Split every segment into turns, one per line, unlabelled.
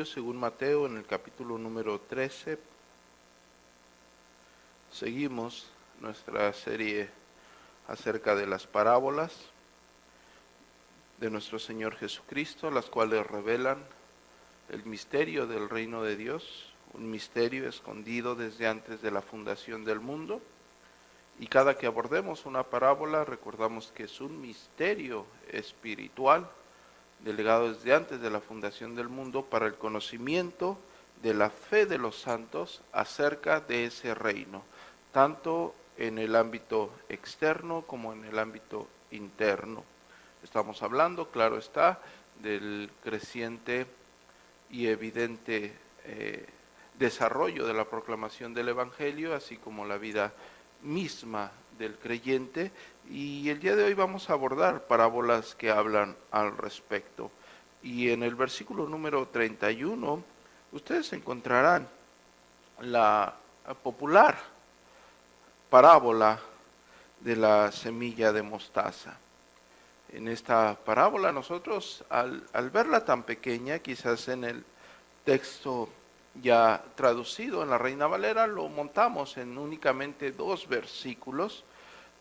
Evangelio según Mateo en el capítulo número 13. Seguimos nuestra serie acerca de las parábolas de nuestro Señor Jesucristo, las cuales revelan el misterio del reino de Dios, un misterio escondido desde antes de la fundación del mundo. Y cada que abordemos una parábola, recordamos que es un misterio espiritual, delegado desde antes de la fundación del mundo para el conocimiento de la fe de los santos acerca de ese reino, tanto en el ámbito externo como en el ámbito interno. Estamos hablando, claro está, del creciente y evidente desarrollo de la proclamación del Evangelio, así como la vida misma del creyente, y el día de hoy vamos a abordar parábolas que hablan al respecto. Y en el versículo número 31, ustedes encontrarán la popular parábola de la semilla de mostaza. En esta parábola nosotros, al verla tan pequeña, quizás en el texto ya traducido en la Reina Valera, lo montamos en únicamente 2 versículos,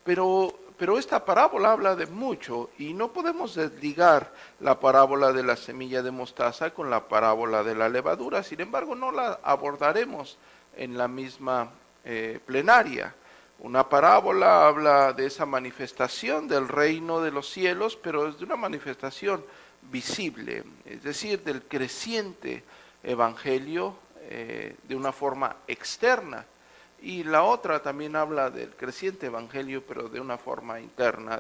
pero esta parábola habla de mucho y no podemos desligar la parábola de la semilla de mostaza con la parábola de la levadura. Sin embargo, no la abordaremos en la misma plenaria. Una parábola habla de esa manifestación del reino de los cielos, pero es de una manifestación visible, es decir, del creciente evangelio de una forma externa. Y la otra también habla del creciente evangelio, pero de una forma interna,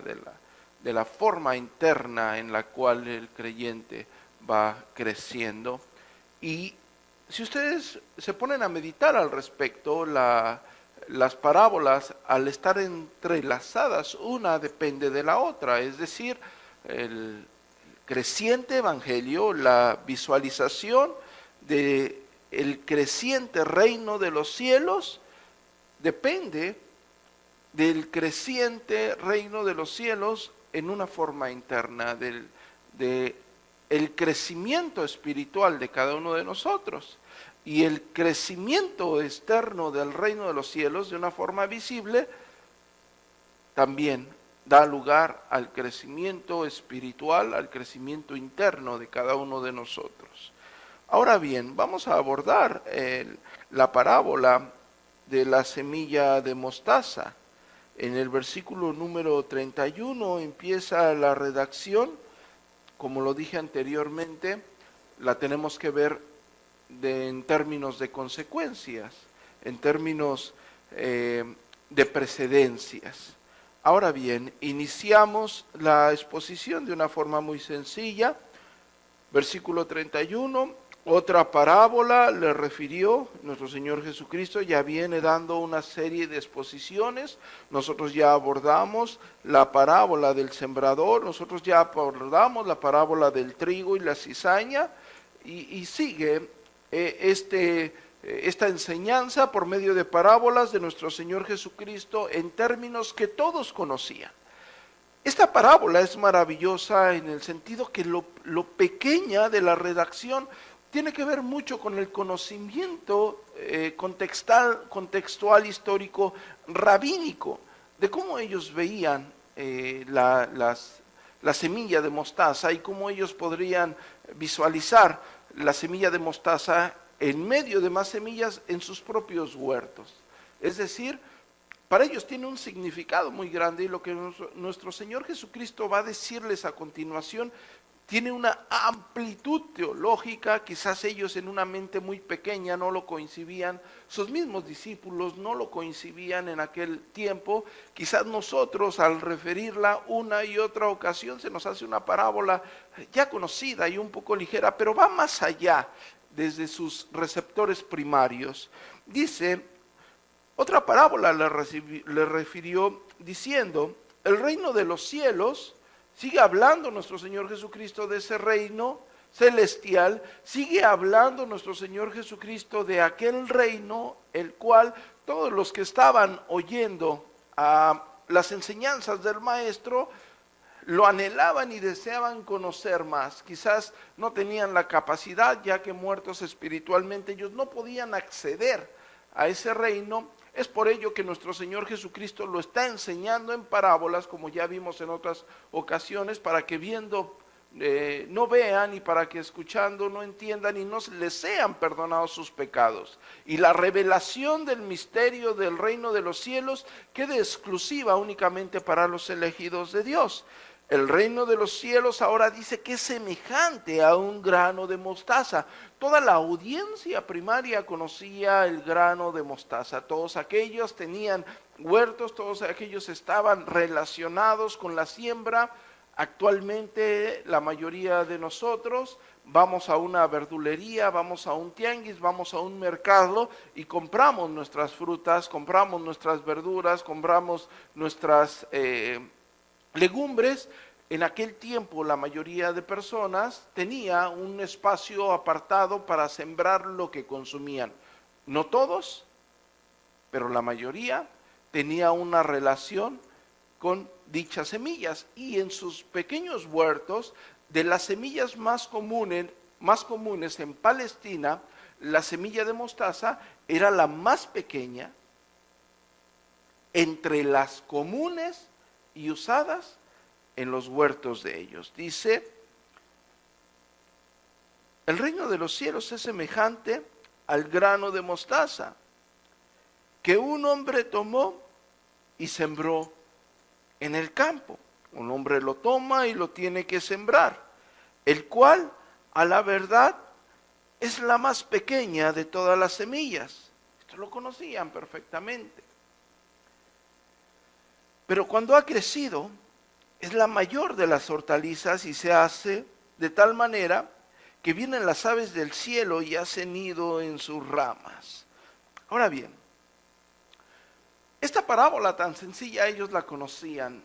de la forma interna en la cual el creyente va creciendo. Y si ustedes se ponen a meditar al respecto, las parábolas, al estar entrelazadas, una depende de la otra, es decir, el creciente evangelio, la visualización del creciente reino de los cielos, depende del creciente reino de los cielos en una forma interna, del crecimiento espiritual de cada uno de nosotros. Y el crecimiento externo del reino de los cielos de una forma visible también da lugar al crecimiento espiritual, al crecimiento interno de cada uno de nosotros. Ahora bien, vamos a abordar la parábola de la semilla de mostaza. En el versículo número 31 empieza la redacción. Como lo dije anteriormente, la tenemos que ver en términos de consecuencias, en términos de precedencias. Ahora bien, iniciamos la exposición de una forma muy sencilla. Versículo 31. Otra parábola le refirió nuestro Señor Jesucristo, ya viene dando una serie de exposiciones. Nosotros ya abordamos la parábola del sembrador, nosotros ya abordamos la parábola del trigo y la cizaña, y sigue esta enseñanza por medio de parábolas de nuestro Señor Jesucristo en términos que todos conocían. Esta parábola es maravillosa en el sentido que lo pequeña de la redacción tiene que ver mucho con el conocimiento contextual, histórico, rabínico, de cómo ellos veían la semilla de mostaza y cómo ellos podrían visualizar la semilla de mostaza en medio de más semillas en sus propios huertos. Es decir, para ellos tiene un significado muy grande, y lo que nuestro Señor Jesucristo va a decirles a continuación tiene una amplitud teológica. Quizás ellos en una mente muy pequeña no lo concibían, sus mismos discípulos no lo concibían en aquel tiempo. Quizás nosotros al referirla una y otra ocasión se nos hace una parábola ya conocida y un poco ligera, pero va más allá desde sus receptores primarios. Dice, otra parábola le refirió diciendo, el reino de los cielos. Sigue hablando nuestro Señor Jesucristo de ese reino celestial, sigue hablando nuestro Señor Jesucristo de aquel reino, el cual todos los que estaban oyendo a las enseñanzas del Maestro lo anhelaban y deseaban conocer más. Quizás no tenían la capacidad, ya que muertos espiritualmente ellos no podían acceder a ese reino. Es por ello que nuestro Señor Jesucristo lo está enseñando en parábolas, como ya vimos en otras ocasiones, para que viendo no vean, y para que escuchando no entiendan y no les sean perdonados sus pecados. Y la revelación del misterio del reino de los cielos quede exclusiva únicamente para los elegidos de Dios. El reino de los cielos ahora dice que es semejante a un grano de mostaza. Toda la audiencia primaria conocía el grano de mostaza. Todos aquellos tenían huertos, todos aquellos estaban relacionados con la siembra. Actualmente la mayoría de nosotros vamos a una verdulería, vamos a un tianguis, vamos a un mercado y compramos nuestras frutas, compramos nuestras verduras, compramos nuestras legumbres. En aquel tiempo la mayoría de personas tenía un espacio apartado para sembrar lo que consumían. No todos, pero la mayoría tenía una relación con dichas semillas, y en sus pequeños huertos, de las semillas más comunes en Palestina, la semilla de mostaza era la más pequeña entre las comunes y usadas en los huertos de ellos. Dice, el reino de los cielos es semejante al grano de mostaza que un hombre tomó y sembró en el campo. Un hombre lo toma y lo tiene que sembrar, el cual a la verdad es la más pequeña de todas las semillas. Esto lo conocían perfectamente. Pero cuando ha crecido, es la mayor de las hortalizas y se hace de tal manera que vienen las aves del cielo y hacen nido en sus ramas. Ahora bien, esta parábola tan sencilla ellos la conocían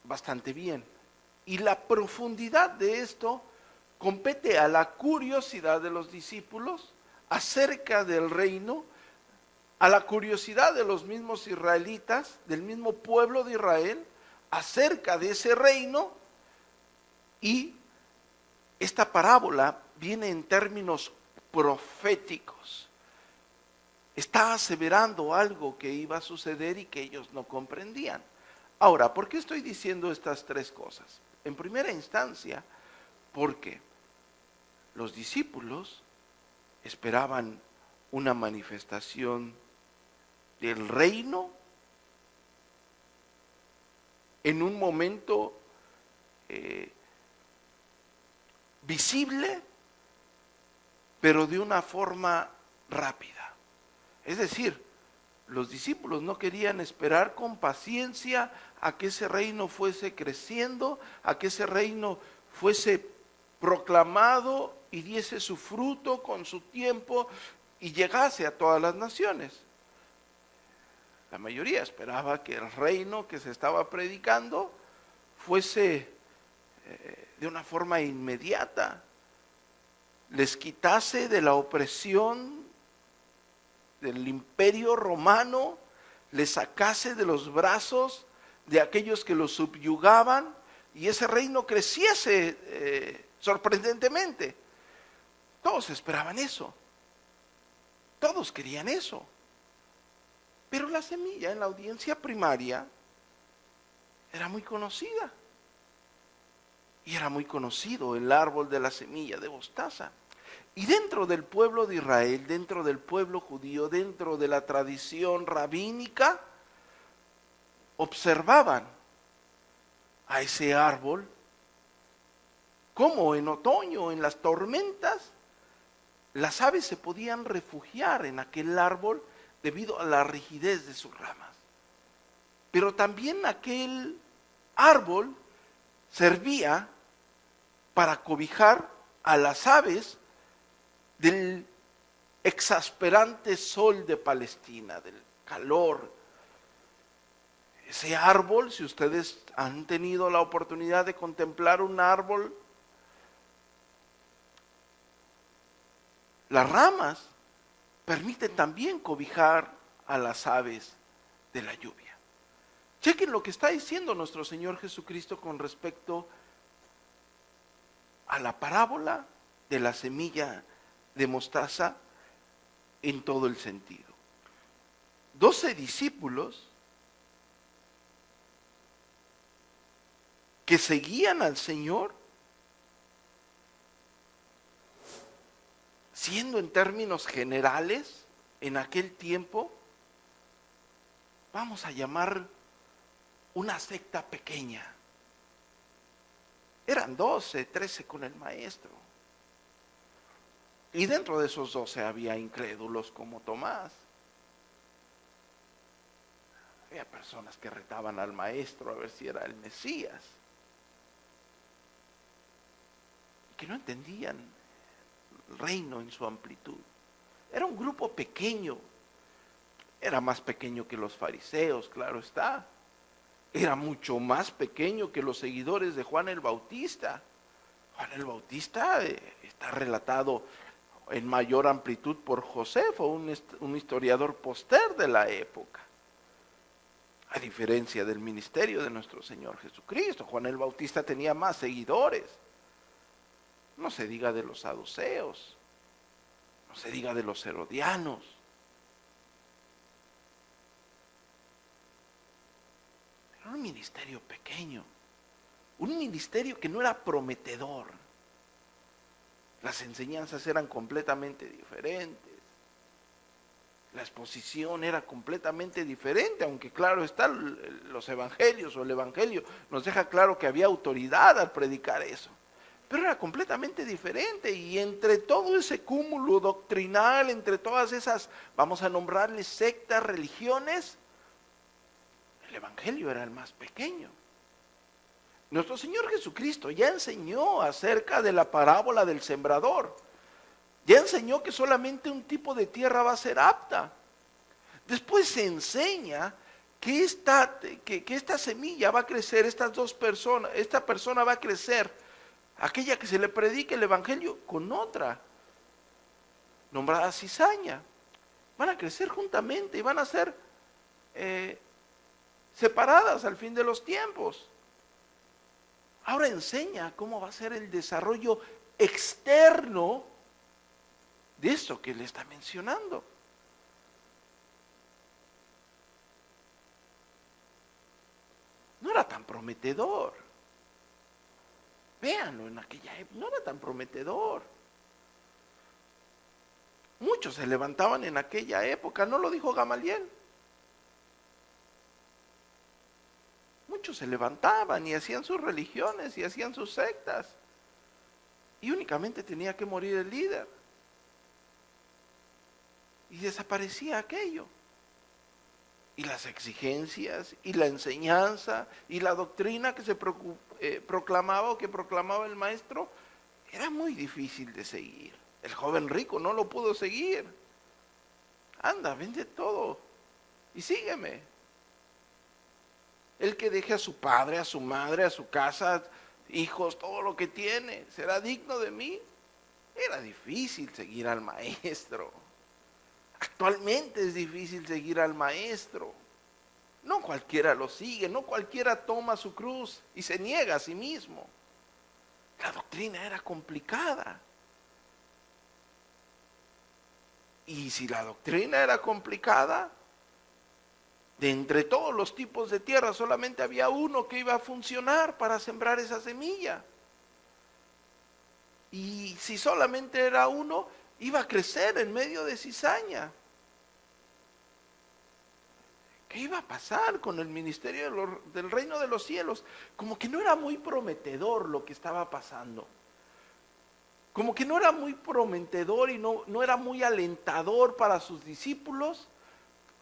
bastante bien, y la profundidad de esto compete a la curiosidad de los discípulos acerca del reino, a la curiosidad de los mismos israelitas, del mismo pueblo de Israel, acerca de ese reino. Y esta parábola viene en términos proféticos. Está aseverando algo que iba a suceder y que ellos no comprendían. Ahora, ¿por qué estoy diciendo estas tres cosas? En primera instancia, porque los discípulos esperaban una manifestación del reino en un momento visible, pero de una forma rápida. Es decir, los discípulos no querían esperar con paciencia a que ese reino fuese creciendo, a que ese reino fuese proclamado y diese su fruto con su tiempo y llegase a todas las naciones. La mayoría esperaba que el reino que se estaba predicando fuese de una forma inmediata, les quitase de la opresión del imperio romano, les sacase de los brazos de aquellos que los subyugaban y ese reino creciese sorprendentemente. Todos esperaban eso, todos querían eso. Pero la semilla en la audiencia primaria era muy conocida. Y era muy conocido el árbol de la semilla de mostaza. Y dentro del pueblo de Israel, dentro del pueblo judío, dentro de la tradición rabínica, observaban a ese árbol como en otoño, en las tormentas, las aves se podían refugiar en aquel árbol debido a la rigidez de sus ramas. Pero también aquel árbol servía para cobijar a las aves del exasperante sol de Palestina, del calor. Ese árbol, si ustedes han tenido la oportunidad de contemplar un árbol, las ramas permiten también cobijar a las aves de la lluvia. Chequen lo que está diciendo nuestro Señor Jesucristo con respecto a la parábola de la semilla de mostaza en todo el sentido. 12 discípulos que seguían al Señor, siendo en términos generales, en aquel tiempo, vamos a llamar una secta pequeña. Eran 12, 13 con el maestro. Y dentro de esos 12 había incrédulos como Tomás. Había personas que retaban al maestro a ver si era el Mesías. Y que no entendían el reino en su amplitud. Era un grupo pequeño. Era más pequeño que los fariseos, claro está. Era mucho más pequeño que los seguidores de Juan el Bautista. Juan el Bautista está relatado en mayor amplitud por Josefo, un historiador póster de la época. A diferencia del ministerio de nuestro Señor Jesucristo, Juan el Bautista tenía más seguidores. No se diga de los saduceos, no se diga de los herodianos. Era un ministerio pequeño, un ministerio que no era prometedor. Las enseñanzas eran completamente diferentes. La exposición era completamente diferente, aunque claro está, los evangelios o el evangelio nos deja claro que había autoridad al predicar eso. Pero era completamente diferente, y entre todo ese cúmulo doctrinal, entre todas esas, vamos a nombrarles sectas, religiones, el evangelio era el más pequeño. Nuestro Señor Jesucristo ya enseñó acerca de la parábola del sembrador. Ya enseñó que solamente un tipo de tierra va a ser apta. Después se enseña que esta semilla va a crecer, esta persona va a crecer, aquella que se le predique el evangelio, con otra, nombrada cizaña. Van a crecer juntamente y van a ser separadas al fin de los tiempos. Ahora enseña cómo va a ser el desarrollo externo de eso que le está mencionando. No era tan prometedor. Véanlo, en aquella época no era tan prometedor. Muchos se levantaban en aquella época, ¿no lo dijo Gamaliel? Muchos se levantaban y hacían sus religiones y hacían sus sectas. Y únicamente tenía que morir el líder. Y desaparecía aquello. Y las exigencias, y la enseñanza, y la doctrina que se proclamaba o que proclamaba el maestro, era muy difícil de seguir. El joven rico no lo pudo seguir. Anda, vende todo y sígueme. El que deje a su padre, a su madre, a su casa, hijos, todo lo que tiene, ¿será digno de mí? Era difícil seguir al maestro. Actualmente es difícil seguir al maestro. No cualquiera lo sigue, no cualquiera toma su cruz y se niega a sí mismo. La doctrina era complicada. Y si la doctrina era complicada, de entre todos los tipos de tierra solamente había uno que iba a funcionar para sembrar esa semilla. Y si solamente era uno, iba a crecer en medio de cizaña. ¿Qué iba a pasar con el ministerio del reino de los cielos? Como que no era muy prometedor lo que estaba pasando. Como que no era muy prometedor y no era muy alentador para sus discípulos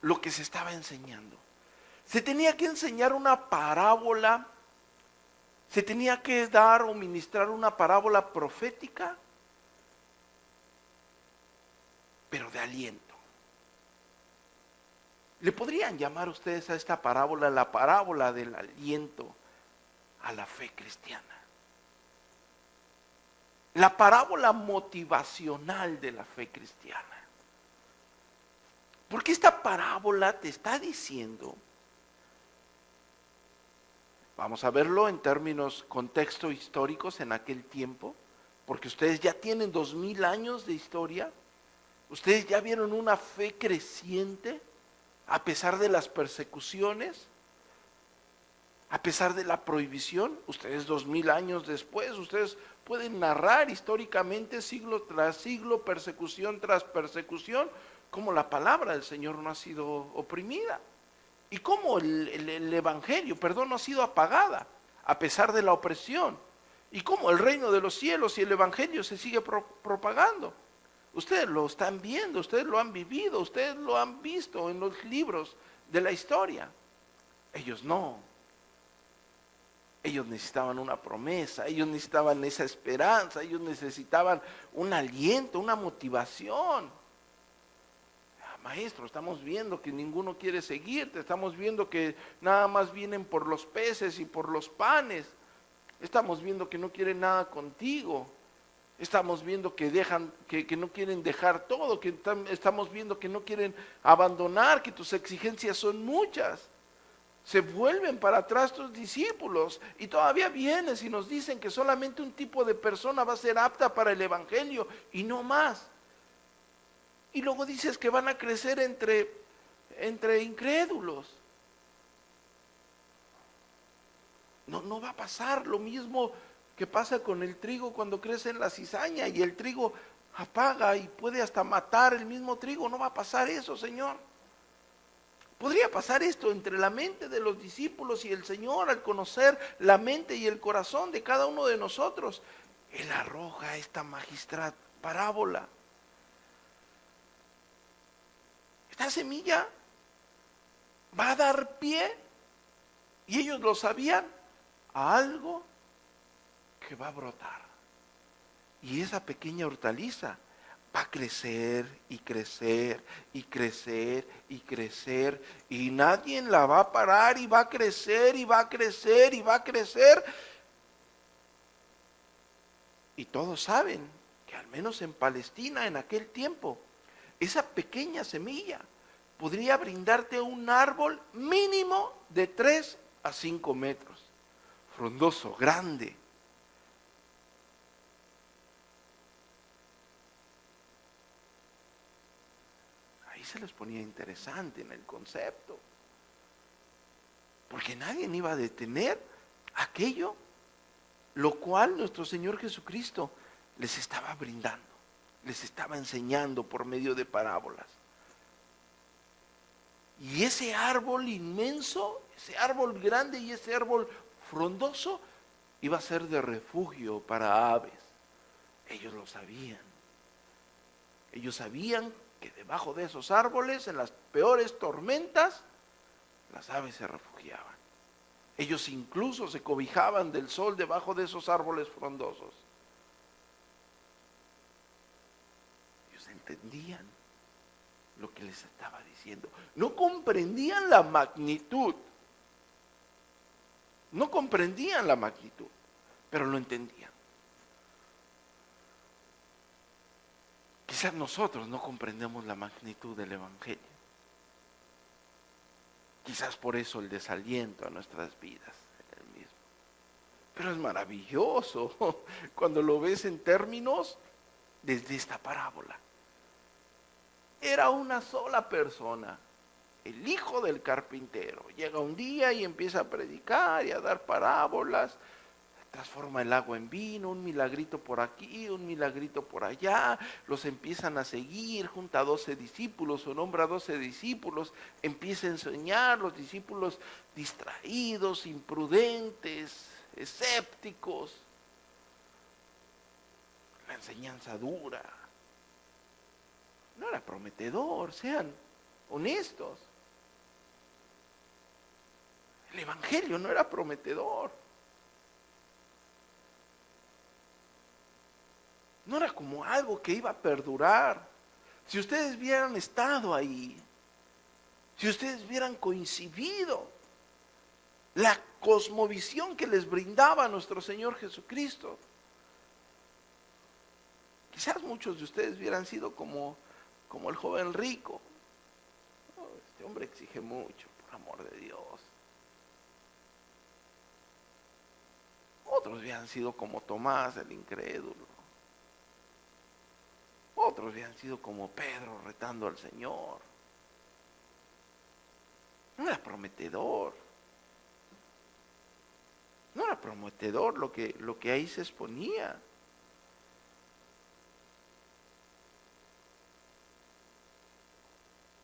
lo que se estaba enseñando. Se tenía que enseñar una parábola, se tenía que dar o ministrar una parábola profética, pero de aliento. ¿Le podrían llamar ustedes a esta parábola la parábola del aliento a la fe cristiana? La parábola motivacional de la fe cristiana. Porque esta parábola te está diciendo Vamos a verlo en términos, contexto históricos en aquel tiempo, porque ustedes ya tienen 2000 años de historia, ustedes ya vieron una fe creciente a pesar de las persecuciones, a pesar de la prohibición. Ustedes 2000 años después, ustedes pueden narrar históricamente siglo tras siglo, persecución tras persecución, cómo la palabra del Señor no ha sido oprimida y cómo el evangelio, no ha sido apagada a pesar de la opresión, y cómo el reino de los cielos y el evangelio se sigue propagando. Ustedes lo están viendo, ustedes lo han vivido, ustedes lo han visto en los libros de la historia. Ellos no. Ellos necesitaban una promesa, ellos necesitaban esa esperanza, ellos necesitaban un aliento, una motivación. Maestro, estamos viendo que ninguno quiere seguirte, estamos viendo que nada más vienen por los peces y por los panes, estamos viendo que no quieren nada contigo, estamos viendo que que no quieren dejar todo, estamos viendo que no quieren abandonar, que tus exigencias son muchas. Se vuelven para atrás tus discípulos y todavía vienes y nos dicen que solamente un tipo de persona va a ser apta para el evangelio y no más. Y luego dices que van a crecer entre incrédulos. No va a pasar lo mismo que pasa con el trigo cuando crece en la cizaña y el trigo apaga y puede hasta matar el mismo trigo. No va a pasar eso, Señor. Podría pasar esto entre la mente de los discípulos y el Señor al conocer la mente y el corazón de cada uno de nosotros. Él arroja esta magistral parábola. Esta semilla va a dar pie, y ellos lo sabían, a algo que va a brotar. Y esa pequeña hortaliza va a crecer y crecer y crecer y crecer, y nadie la va a parar, y va a crecer y va a crecer y va a crecer. Y todos saben que al menos en Palestina en aquel tiempo, esa pequeña semilla podría brindarte un árbol mínimo de 3 a 5 metros, frondoso, grande. Ahí se les ponía interesante en el concepto, porque nadie iba a detener aquello lo cual nuestro Señor Jesucristo les estaba brindando, les estaba enseñando por medio de parábolas. Y ese árbol inmenso, ese árbol grande y ese árbol frondoso iba a ser de refugio para aves. Ellos lo sabían. Ellos sabían que debajo de esos árboles, en las peores tormentas, las aves se refugiaban. Ellos incluso se cobijaban del sol debajo de esos árboles frondosos. Ellos entendían lo que les estaba diciendo. No comprendían la magnitud. No comprendían la magnitud, pero lo entendían. Quizás nosotros no comprendemos la magnitud del evangelio. Quizás por eso el desaliento a nuestras vidas es el mismo. Pero es maravilloso cuando lo ves en términos desde esta parábola. Era una sola persona, el hijo del carpintero. Llega un día y empieza a predicar y a dar parábolas. Transforma el agua en vino, un milagrito por aquí, un milagrito por allá. Los empiezan a seguir, junta a 12 discípulos o nombra a 12 discípulos. Empieza a enseñar, los discípulos distraídos, imprudentes, escépticos. La enseñanza dura. No era prometedor, sean honestos. El evangelio no era prometedor. No era como algo que iba a perdurar. Si ustedes hubieran estado ahí, si ustedes hubieran coincidido, la cosmovisión que les brindaba nuestro Señor Jesucristo, quizás muchos de ustedes hubieran sido como el joven rico. Oh, este hombre exige mucho, por amor de Dios. Otros habían sido como Tomás, el incrédulo. Otros habían sido como Pedro, retando al Señor. No era prometedor. No era prometedor lo que ahí se exponía.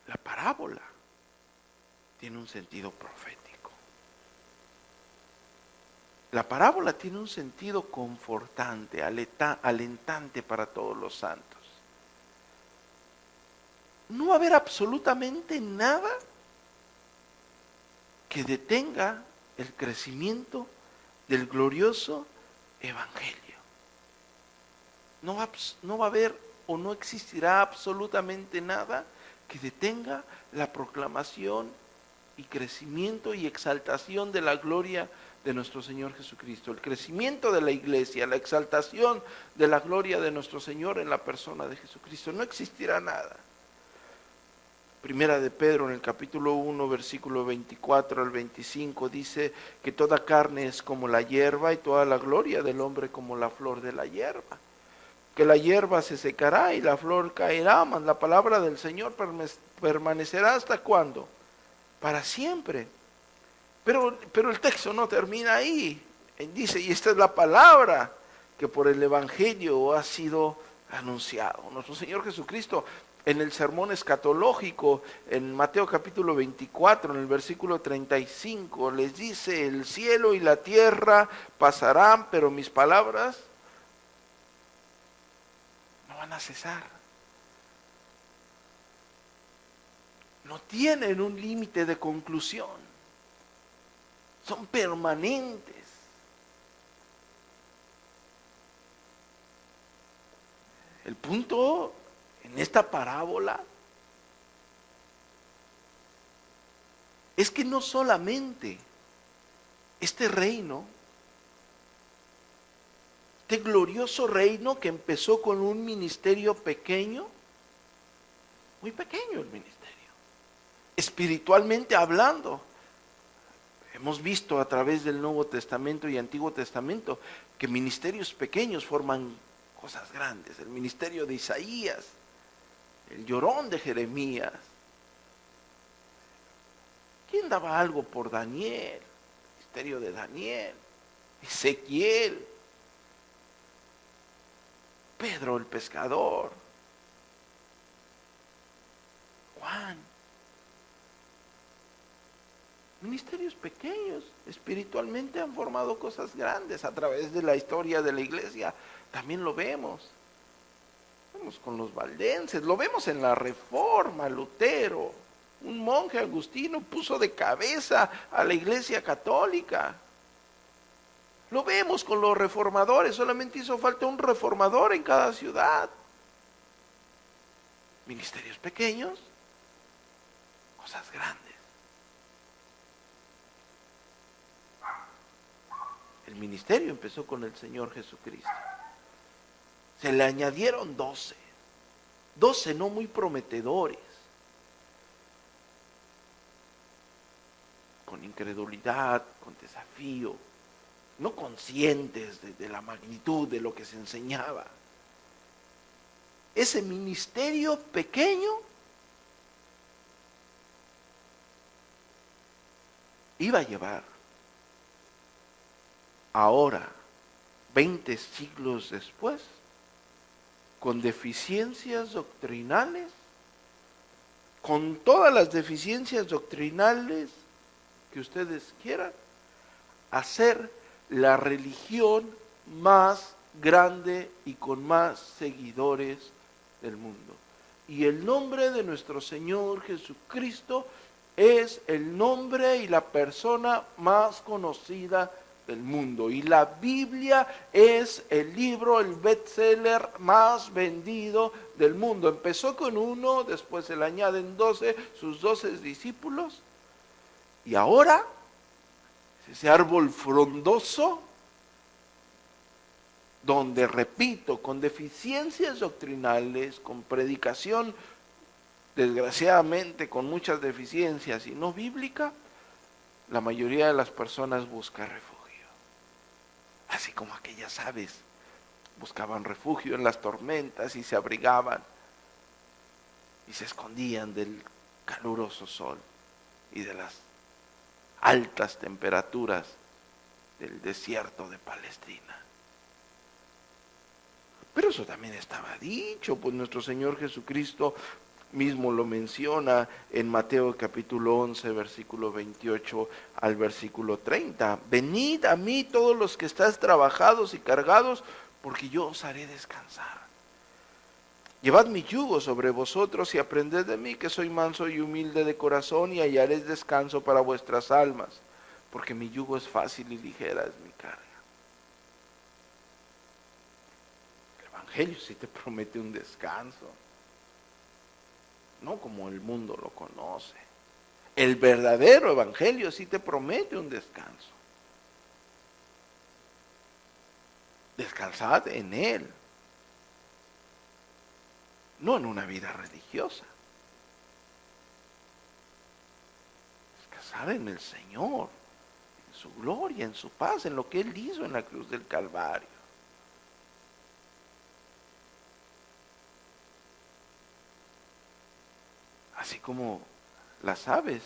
La parábola tiene un sentido profético. La parábola tiene un sentido confortante, alentante para todos los santos. No va a haber absolutamente nada que detenga el crecimiento del glorioso evangelio. No va a haber o no existirá absolutamente nada que detenga la proclamación y crecimiento y exaltación de la gloria de nuestro Señor Jesucristo. El crecimiento de la iglesia, la exaltación de la gloria de nuestro Señor en la persona de Jesucristo. No existirá nada. Primera de Pedro en el capítulo 1, versículo 24 al 25 dice que toda carne es como la hierba y toda la gloria del hombre como la flor de la hierba. Que la hierba se secará y la flor caerá, mas la palabra del Señor permanecerá ¿hasta cuándo? Para siempre. Pero el texto no termina ahí. Dice, y esta es la palabra que por el evangelio ha sido anunciado. Nuestro Señor Jesucristo en el sermón escatológico, en Mateo capítulo 24, en el versículo 35, les dice, el cielo y la tierra pasarán, pero mis palabras no van a cesar. No tienen un límite de conclusión. Son permanentes. El punto en esta parábola es que no solamente este reino, este glorioso reino que empezó con un ministerio pequeño, muy pequeño el ministerio, espiritualmente hablando. Hemos visto a través del Nuevo Testamento y Antiguo Testamento que ministerios pequeños forman cosas grandes. El ministerio de Isaías, el llorón de Jeremías. ¿Quién daba algo por Daniel? El ministerio de Daniel, Ezequiel, Pedro el pescador, Juan. Ministerios pequeños, espiritualmente han formado cosas grandes a través de la historia de la iglesia. También lo vemos. Vemos con los valdenses, lo vemos en la Reforma, Lutero. Un monje agustino puso de cabeza a la iglesia católica. Lo vemos con los reformadores, solamente hizo falta un reformador en cada ciudad. Ministerios pequeños, cosas grandes. El ministerio empezó con el Señor Jesucristo. Se le añadieron 12 no muy prometedores, con incredulidad, con desafío, no conscientes de la magnitud de lo que se enseñaba. Ese ministerio pequeño iba a llevar ahora, 20 siglos después, con deficiencias doctrinales, con todas las deficiencias doctrinales que ustedes quieran, a ser la religión más grande y con más seguidores del mundo. Y el nombre de nuestro Señor Jesucristo es el nombre y la persona más conocida del mundo. Y la Biblia es el libro, el bestseller más vendido del mundo. Empezó con 1, después se le añaden 12, sus 12 discípulos. Y ahora, ese árbol frondoso, donde, repito, con deficiencias doctrinales, con predicación, desgraciadamente con muchas deficiencias y no bíblica, la mayoría de las personas busca refugio. así como aquellas aves buscaban refugio en las tormentas y se abrigaban y se escondían del caluroso sol y de las altas temperaturas del desierto de Palestina. Pero eso también estaba dicho, pues nuestro Señor Jesucristo mismo lo menciona en Mateo capítulo 11, versículo 28 al versículo 30. Venid a mí todos los que estáis trabajados y cargados, porque yo os haré descansar. Llevad mi yugo sobre vosotros y aprended de mí, que soy manso y humilde de corazón, y hallaréis descanso para vuestras almas, porque mi yugo es fácil y ligera es mi carga. El Evangelio sí te promete un descanso, no como el mundo lo conoce. El verdadero Evangelio sí te promete un descanso. Descansad en Él, no en una vida religiosa. Descansad en el Señor, en su gloria, en su paz, en lo que Él hizo en la cruz del Calvario. Así como las aves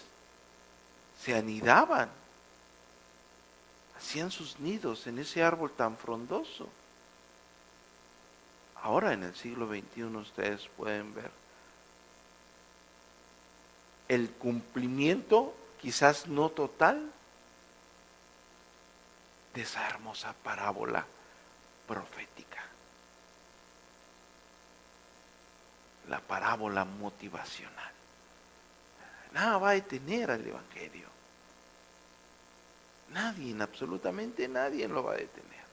se anidaban, hacían sus nidos en ese árbol tan frondoso. Ahora en el siglo XXI ustedes pueden ver el cumplimiento, quizás no total, de esa hermosa parábola profética. La parábola motivacional. Nada va a detener al Evangelio. Nadie, absolutamente nadie lo va a detener.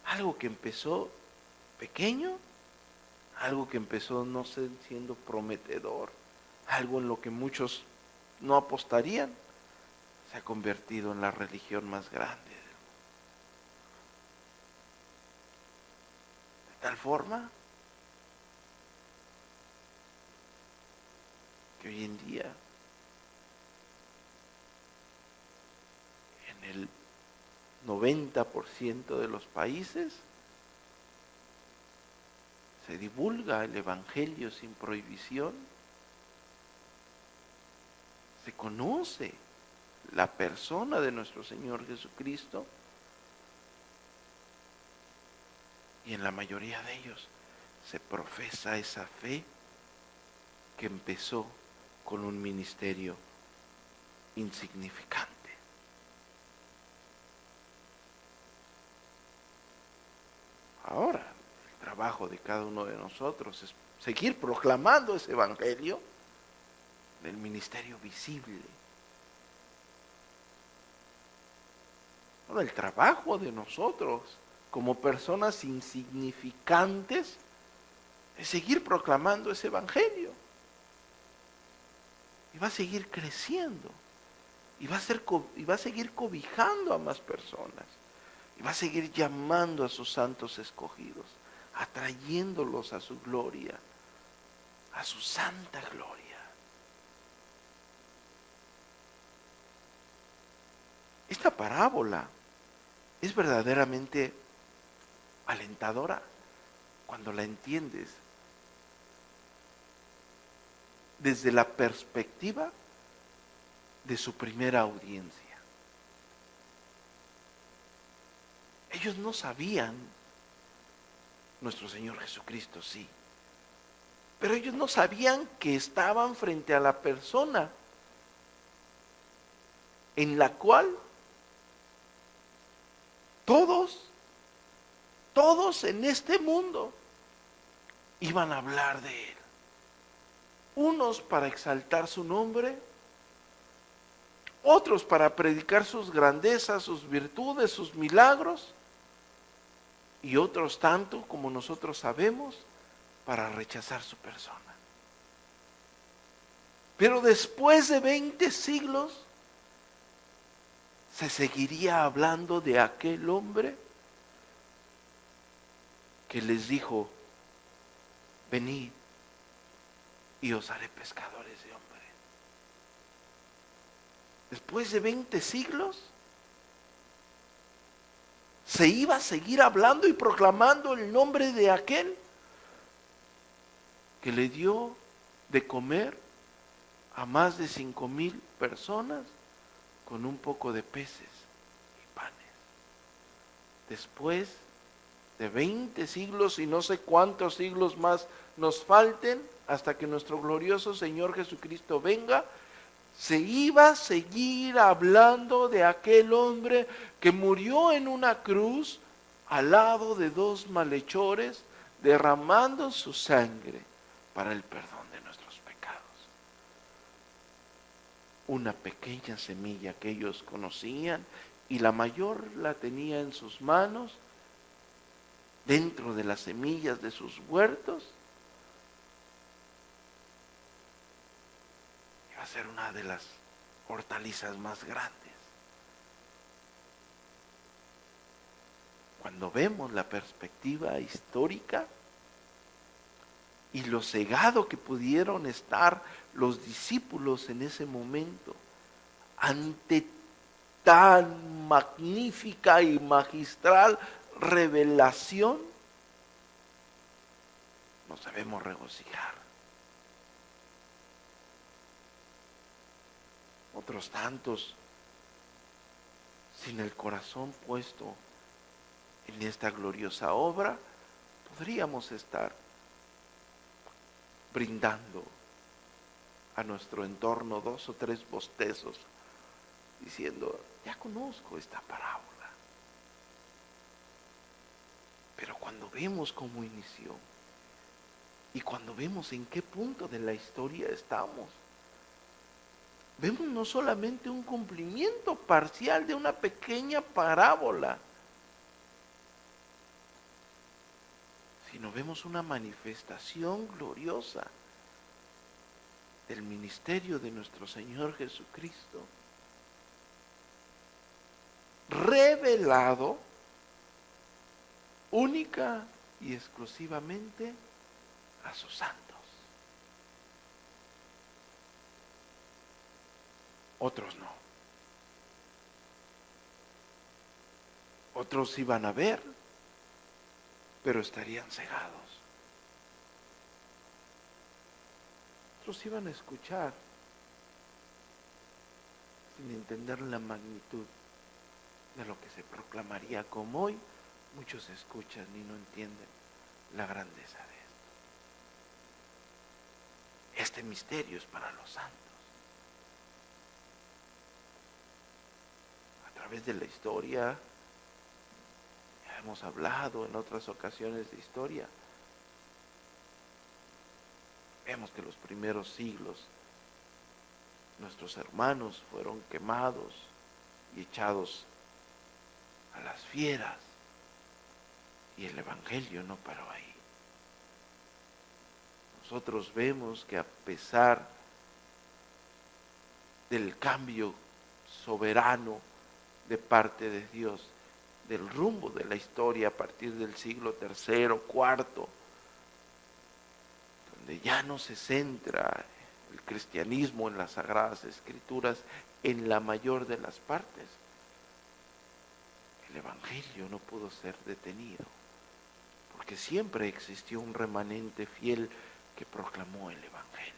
Algo que empezó pequeño, algo que empezó no siendo prometedor, algo en lo que muchos no apostarían, se ha convertido en la religión más grande del mundo. De tal forma que hoy en día en el 90% de los países se divulga el Evangelio sin prohibición, se conoce la persona de nuestro Señor Jesucristo, y en la mayoría de ellos se profesa esa fe que empezó con un ministerio insignificante. Ahora, el trabajo de cada uno de nosotros es seguir proclamando ese Evangelio del ministerio visible. Ahora, el trabajo de nosotros como personas insignificantes es seguir proclamando ese Evangelio. Y va a seguir creciendo. Y va a seguir cobijando a más personas. Y va a seguir llamando a sus santos escogidos, atrayéndolos a su gloria, a su santa gloria. Esta parábola es verdaderamente alentadora cuando la entiendes desde la perspectiva de su primera audiencia. Ellos no sabían, nuestro Señor Jesucristo sí, pero ellos no sabían que estaban frente a la persona en la cual todos en este mundo iban a hablar de Él. Unos para exaltar su nombre, otros para predicar sus grandezas, sus virtudes, sus milagros, y otros tanto, como nosotros sabemos, para rechazar su persona. Pero después de 20 siglos, se seguiría hablando de aquel hombre que les dijo: venid y os haré pescadores de hombres. Después de 20 siglos, se iba a seguir hablando y proclamando el nombre de aquel que le dio de comer a más de 5,000 personas con un poco de peces y panes. Después de 20 siglos y no sé cuántos siglos más nos falten hasta que nuestro glorioso Señor Jesucristo venga, se iba a seguir hablando de aquel hombre que murió en una cruz al lado de 2 malhechores, derramando su sangre para el perdón de nuestros pecados. Una pequeña semilla que ellos conocían y la mayor la tenía en sus manos, dentro de las semillas de sus huertos. Iba a ser una de las hortalizas más grandes. Cuando vemos la perspectiva histórica y lo cegado que pudieron estar los discípulos en ese momento ante tan magnífica y magistral revelación, nos debemos regocijar. Otros tantos, sin el corazón puesto en esta gloriosa obra, podríamos estar brindando a nuestro entorno 2 o 3 bostezos, diciendo, ya conozco esta parábola. Pero cuando vemos cómo inició y cuando vemos en qué punto de la historia estamos, vemos no solamente un cumplimiento parcial de una pequeña parábola, sino vemos una manifestación gloriosa del ministerio de nuestro Señor Jesucristo, revelado única y exclusivamente a sus santos. Otros no. Otros iban a ver, pero estarían cegados. Otros iban a escuchar sin entender la magnitud de lo que se proclamaría, como hoy muchos escuchan y no entienden la grandeza de esto. Este misterio es para los santos. A través de la historia, ya hemos hablado en otras ocasiones de historia, vemos que los primeros siglos nuestros hermanos fueron quemados y echados a las fieras, y el evangelio no paró ahí. Nosotros vemos que a pesar del cambio soberano de parte de Dios, del rumbo de la historia a partir del siglo III, IV, donde ya no se centra el cristianismo en las Sagradas Escrituras en la mayor de las partes, el evangelio no pudo ser detenido, porque siempre existió un remanente fiel que proclamó el evangelio.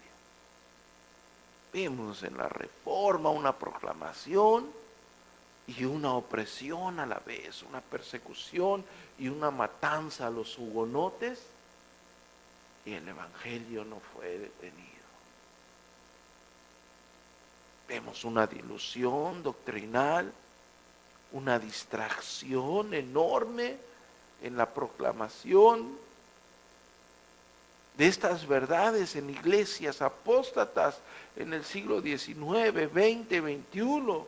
Vemos en la Reforma una proclamación y una opresión a la vez, una persecución y una matanza a los hugonotes, y el evangelio no fue detenido. Vemos una dilución doctrinal, una distracción enorme en la proclamación de estas verdades en iglesias apóstatas en el siglo XIX, XX, XXI,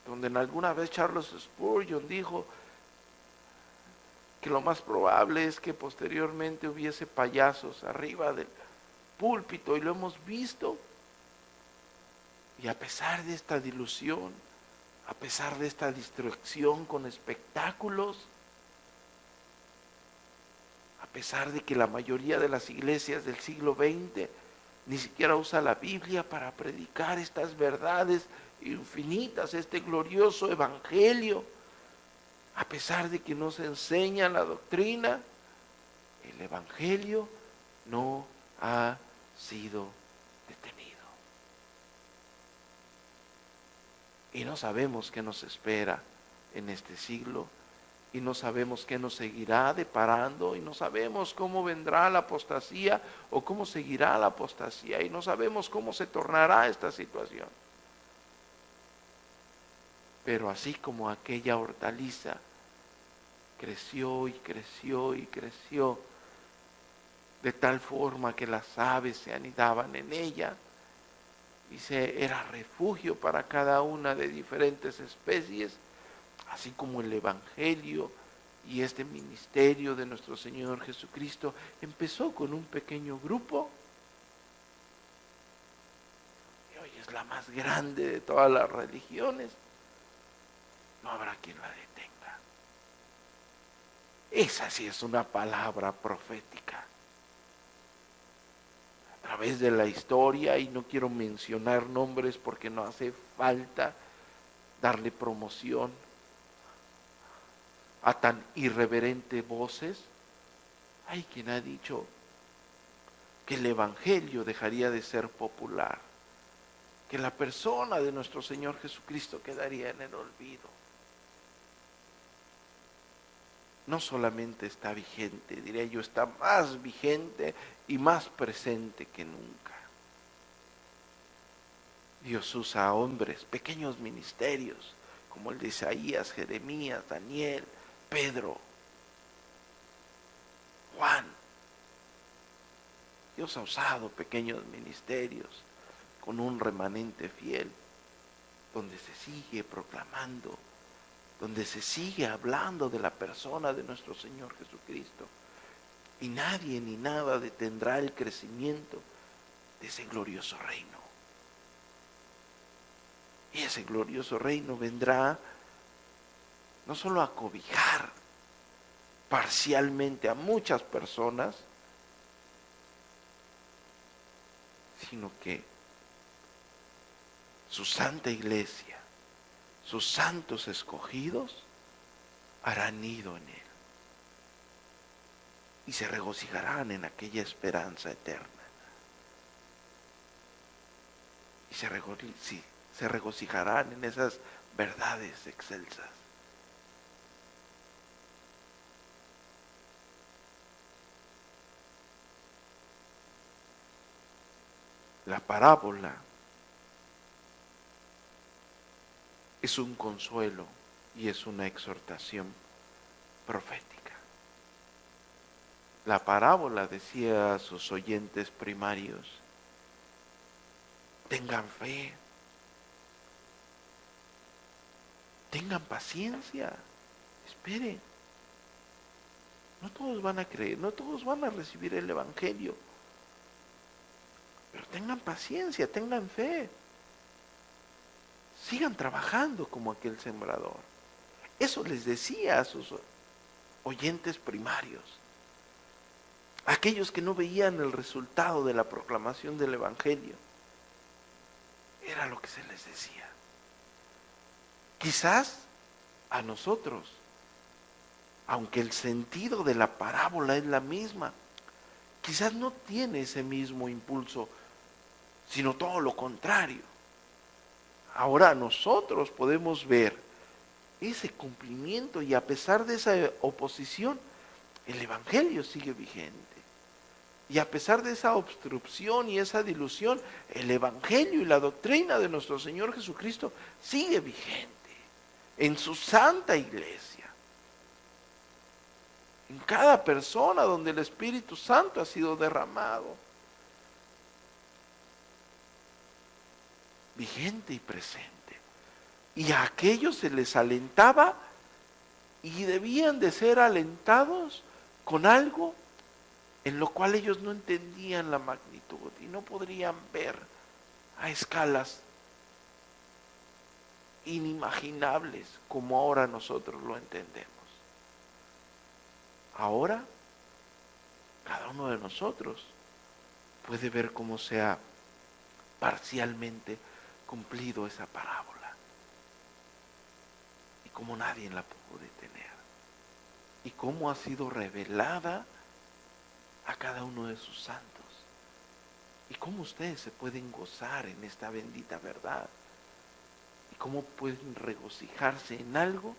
donde en alguna vez Charles Spurgeon dijo que lo más probable es que posteriormente hubiese payasos arriba del púlpito, y lo hemos visto. Y a pesar de esta dilución, a pesar de esta distracción con espectáculos, a pesar de que la mayoría de las iglesias del siglo XX ni siquiera usa la Biblia para predicar estas verdades infinitas, este glorioso evangelio, A pesar de que nos enseña la doctrina, el Evangelio no ha sido detenido. Y no sabemos qué nos espera en este siglo, y no sabemos qué nos seguirá deparando, y no sabemos cómo vendrá la apostasía o cómo seguirá la apostasía, y no sabemos cómo se tornará esta situación. Pero así como aquella hortaliza creció y creció y creció, de tal forma que las aves se anidaban en ella, y era refugio para cada una de diferentes especies, así como el Evangelio y este ministerio de nuestro Señor Jesucristo empezó con un pequeño grupo, y hoy es la más grande de todas las religiones. No habrá quien la detenga. Esa sí es una palabra profética. A través de la historia, y no quiero mencionar nombres porque no hace falta darle promoción a tan irreverentes voces, hay quien ha dicho que el Evangelio dejaría de ser popular, que la persona de nuestro Señor Jesucristo quedaría en el olvido. No solamente está vigente, diría yo, está más vigente y más presente que nunca. Dios usa a hombres, pequeños ministerios, como el de Isaías, Jeremías, Daniel, Pedro, Juan. Dios ha usado pequeños ministerios con un remanente fiel, donde se sigue proclamando, donde se sigue hablando de la persona de nuestro Señor Jesucristo. Y nadie ni nada detendrá el crecimiento de ese glorioso reino. Y ese glorioso reino vendrá no solo a cobijar parcialmente a muchas personas, sino que su santa iglesia, sus santos escogidos, harán nido en él. Y se regocijarán en aquella esperanza eterna. Y se regocijarán en esas verdades excelsas. La parábola es un consuelo y es una exhortación profética. La parábola decía a sus oyentes primarios: tengan fe, tengan paciencia, esperen. No todos van a creer, no todos van a recibir el Evangelio, pero tengan paciencia, tengan fe. Sigan trabajando como aquel sembrador. Eso les decía a sus oyentes primarios. Aquellos que no veían el resultado de la proclamación del Evangelio. Era lo que se les decía. Quizás a nosotros, aunque el sentido de la parábola es la misma, quizás no tiene ese mismo impulso, sino todo lo contrario. Ahora nosotros podemos ver ese cumplimiento, y a pesar de esa oposición, el Evangelio sigue vigente. Y a pesar de esa obstrucción y esa dilución, el Evangelio y la doctrina de nuestro Señor Jesucristo sigue vigente en su santa iglesia. En cada persona donde el Espíritu Santo ha sido derramado. Vigente y presente. Y a aquellos se les alentaba, y debían de ser alentados con algo en lo cual ellos no entendían la magnitud y no podrían ver a escalas inimaginables como ahora nosotros lo entendemos. Ahora, cada uno de nosotros puede ver cómo se ha parcialmente cumplido esa parábola. Y cómo nadie la pudo detener, y cómo ha sido revelada a cada uno de sus santos, y cómo ustedes se pueden gozar en esta bendita verdad, y cómo pueden regocijarse en algo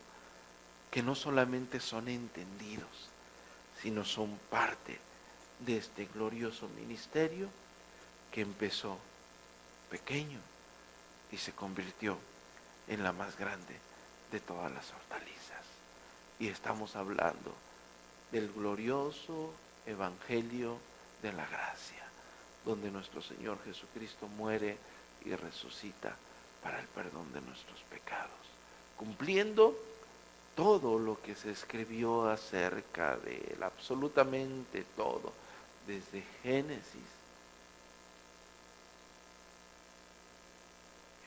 que no solamente son entendidos, sino son parte de este glorioso ministerio que empezó pequeño y se convirtió en la más grande de todas las hortalizas. Y estamos hablando del glorioso evangelio de la gracia, donde nuestro Señor Jesucristo muere y resucita para el perdón de nuestros pecados, cumpliendo todo lo que se escribió acerca de él, absolutamente todo, desde Génesis,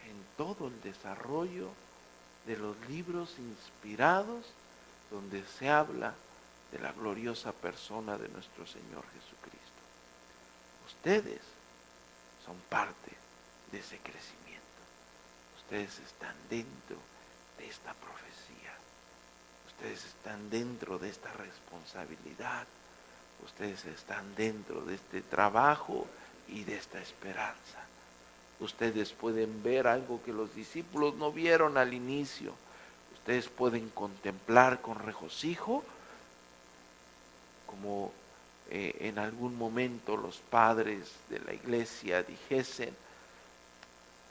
en todo el desarrollo de los libros inspirados, donde se habla de la gloriosa persona de nuestro Señor Jesucristo. Ustedes son parte de ese crecimiento. Ustedes están dentro de esta profecía. Ustedes están dentro de esta responsabilidad. Ustedes están dentro de este trabajo y de esta esperanza. Ustedes pueden ver algo que los discípulos no vieron al inicio. Ustedes pueden contemplar con regocijo, como en algún momento los padres de la iglesia dijesen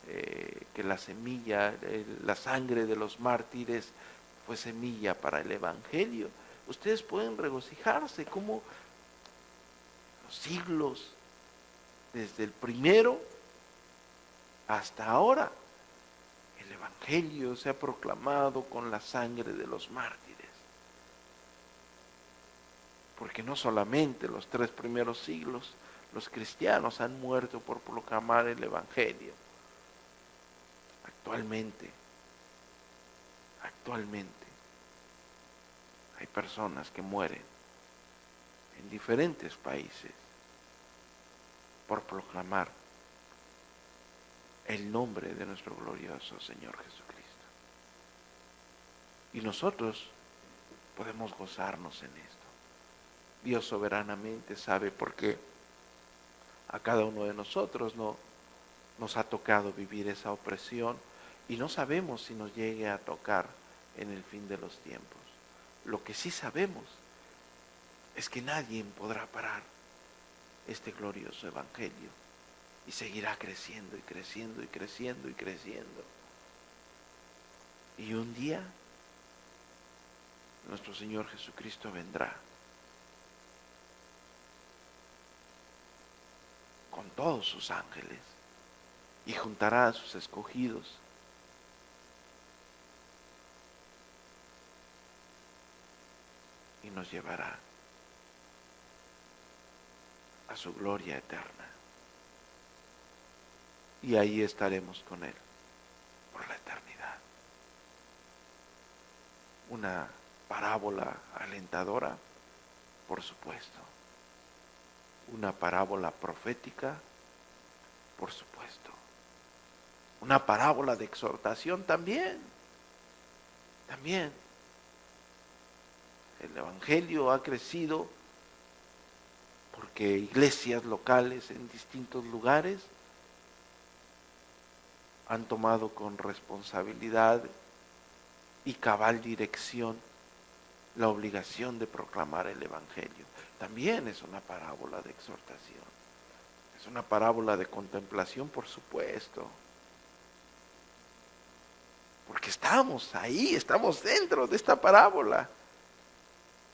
que la semilla, la sangre de los mártires fue semilla para el evangelio. Ustedes pueden regocijarse como los siglos, desde el primero hasta ahora, el evangelio se ha proclamado con la sangre de los mártires. Porque no solamente los 3 primeros siglos los cristianos han muerto por proclamar el evangelio. Actualmente hay personas que mueren en diferentes países por proclamar el nombre de nuestro glorioso Señor Jesucristo. Y nosotros podemos gozarnos en esto. Dios soberanamente sabe por qué a cada uno de nosotros no nos ha tocado vivir esa opresión, y no sabemos si nos llegue a tocar en el fin de los tiempos. Lo que sí sabemos es que nadie podrá parar este glorioso evangelio, y seguirá creciendo y creciendo y creciendo y creciendo. Y un día nuestro Señor Jesucristo vendrá con todos sus ángeles y juntará a sus escogidos y nos llevará a su gloria eterna. Y ahí estaremos con Él por la eternidad. Una parábola alentadora, por supuesto. Una parábola profética, por supuesto. Una parábola de exhortación también. También. El evangelio ha crecido porque iglesias locales en distintos lugares han tomado con responsabilidad y cabal dirección la obligación de proclamar el evangelio. También es una parábola de exhortación. Es una parábola de contemplación, por supuesto. Porque estamos ahí, estamos dentro de esta parábola.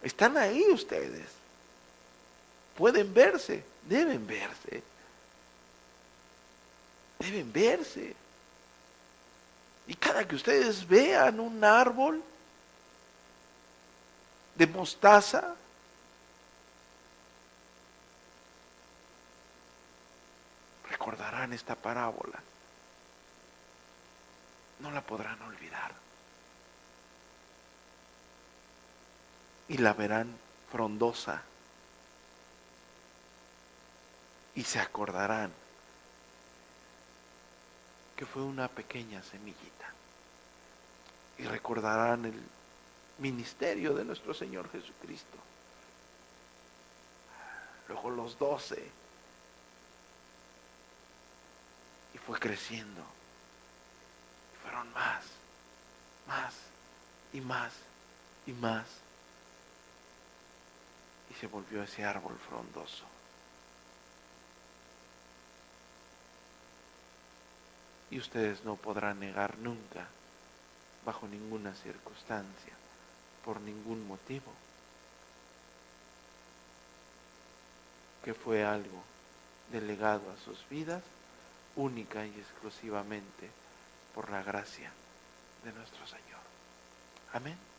Están ahí ustedes. Pueden verse, deben verse. Deben verse. Y cada que ustedes vean un árbol de mostaza, recordarán esta parábola. No la podrán olvidar. Y la verán frondosa. Y se acordarán que fue una pequeña semillita y recordarán el ministerio de nuestro Señor Jesucristo. Luego los 12, y fue creciendo. Fueron más y más y más. Y se volvió ese árbol frondoso. Y ustedes no podrán negar nunca, bajo ninguna circunstancia, por ningún motivo, que fue algo delegado a sus vidas única y exclusivamente por la gracia de nuestro Señor. Amén.